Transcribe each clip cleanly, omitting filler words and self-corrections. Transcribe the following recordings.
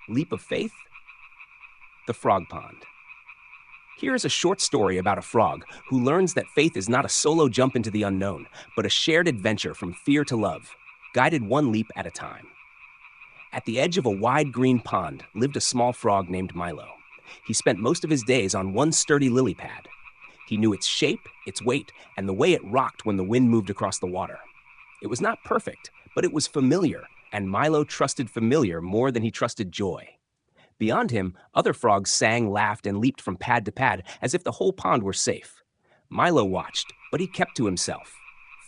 Leap of faith? The Frog Pond. Here is a short story about a frog who learns that faith is not a solo jump into the unknown, but a shared adventure from fear to love, guided one leap at a time. At the edge of a wide green pond lived a small frog named Milo. He spent most of his days on one sturdy lily pad. He knew its shape, its weight, and the way it rocked when the wind moved across the water. It was not perfect, but it was familiar, and Milo trusted familiar more than he trusted joy. Beyond him, other frogs sang, laughed, and leaped from pad to pad as if the whole pond were safe. Milo watched, but he kept to himself.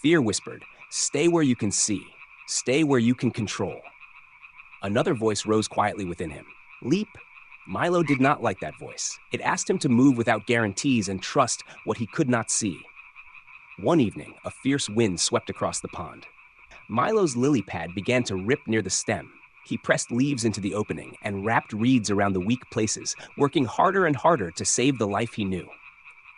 Fear whispered, "Stay where you can see. Stay where you can control." Another voice rose quietly within him. "Leap." Milo did not like that voice. It asked him to move without guarantees and trust what he could not see. One evening, a fierce wind swept across the pond. Milo's lily pad began to rip near the stem. He pressed leaves into the opening and wrapped reeds around the weak places, working harder and harder to save the life he knew.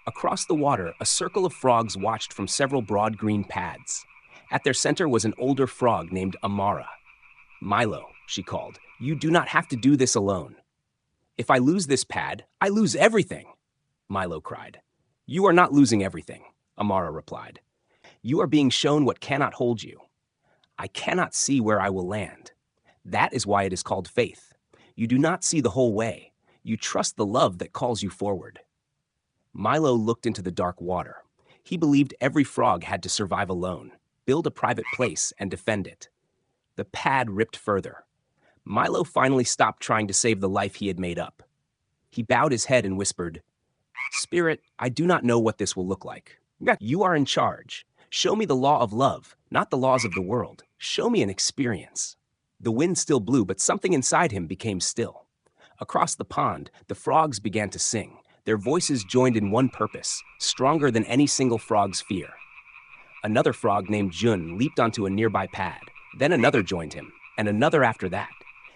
Across the water, a circle of frogs watched from several broad green pads. At their center was an older frog named Amara. "Milo," she called, "you do not have to do this alone." "If I lose this pad, I lose everything," Milo cried. "You are not losing everything," Amara replied. "You are being shown what cannot hold you. I cannot see where I will land. That is why it is called faith. You do not see the whole way. You trust the love that calls you forward." Milo looked into the dark water. He believed every frog had to survive alone, build a private place, and defend it. The pad ripped further. Milo finally stopped trying to save the life he had made up. He bowed his head and whispered, "Spirit, I do not know what this will look like. You are in charge. Show me the law of love, not the laws of the world. Show me an experience." The wind still blew, but something inside him became still. Across the pond, the frogs began to sing. Their voices joined in one purpose, stronger than any single frog's fear. Another frog named Jun leaped onto a nearby pad. Then another joined him, and another after that.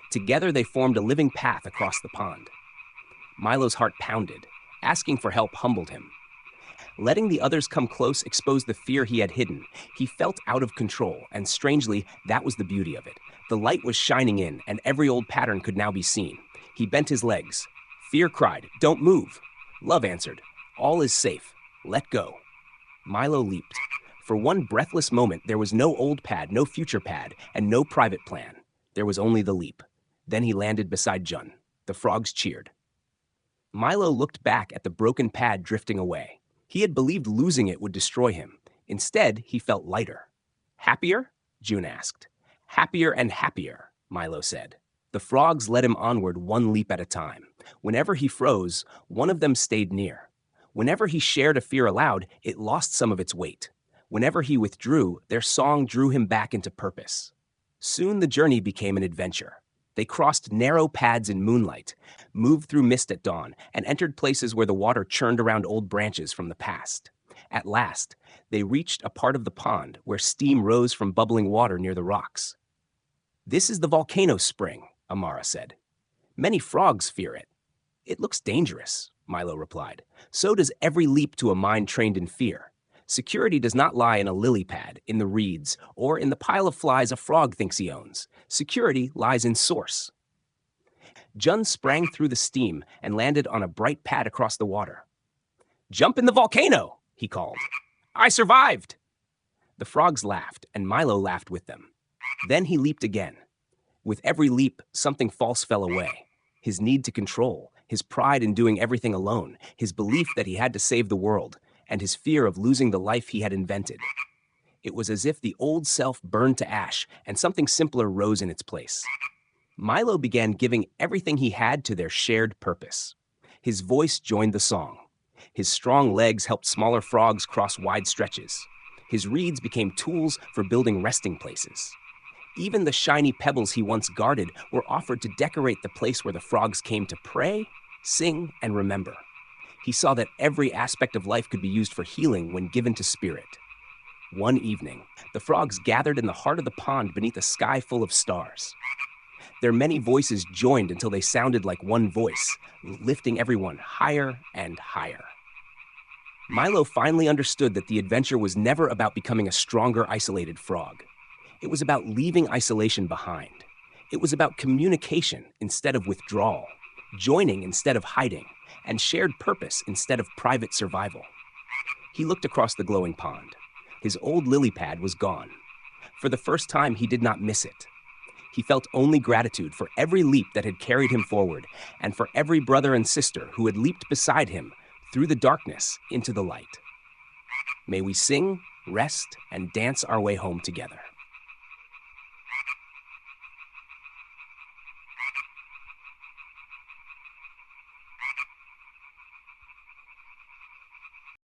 Together they formed a living path across the pond. Milo's heart pounded. Asking for help humbled him. Letting the others come close exposed the fear he had hidden. He felt out of control, and strangely, that was the beauty of it. The light was shining in, and every old pattern could now be seen. He bent his legs. Fear cried, "Don't move." Love answered, "All is safe. Let go." Milo leaped. For one breathless moment, there was no old pad, no future pad, and no private plan. There was only the leap. Then he landed beside Jun. The frogs cheered. Milo looked back at the broken pad drifting away. He had believed losing it would destroy him. Instead, he felt lighter. "Happier?" Jun asked. "Happier and happier," Milo said. The frogs led him onward one leap at a time. Whenever he froze, one of them stayed near. Whenever he shared a fear aloud, it lost some of its weight. Whenever he withdrew, their song drew him back into purpose. Soon the journey became an adventure. They crossed narrow pads in moonlight, moved through mist at dawn, and entered places where the water churned around old branches from the past. At last, they reached a part of the pond where steam rose from bubbling water near the rocks. "This is the volcano spring," Amara said. "Many frogs fear it." "It looks dangerous," Milo replied. "So does every leap to a mind trained in fear. Security does not lie in a lily pad, in the reeds, or in the pile of flies a frog thinks he owns. Security lies in source." Jun sprang through the steam and landed on a bright pad across the water. "Jump in the volcano," he called. "I survived." The frogs laughed, and Milo laughed with them. Then he leaped again. With every leap, something false fell away. His need to control, his pride in doing everything alone, his belief that he had to save the world, and his fear of losing the life he had invented. It was as if the old self burned to ash and something simpler rose in its place. Milo began giving everything he had to their shared purpose. His voice joined the song. His strong legs helped smaller frogs cross wide stretches. His reeds became tools for building resting places. Even the shiny pebbles he once guarded were offered to decorate the place where the frogs came to pray, sing, and remember. He saw that every aspect of life could be used for healing when given to spirit. One evening, the frogs gathered in the heart of the pond beneath a sky full of stars. Their many voices joined until they sounded like one voice, lifting everyone higher and higher. Milo finally understood that the adventure was never about becoming a stronger, isolated frog. It was about leaving isolation behind. It was about communication instead of withdrawal, joining instead of hiding, and shared purpose instead of private survival. He looked across the glowing pond. His old lily pad was gone. For the first time, he did not miss it. He felt only gratitude for every leap that had carried him forward, and for every brother and sister who had leaped beside him through the darkness into the light. May we sing, rest, and dance our way home together.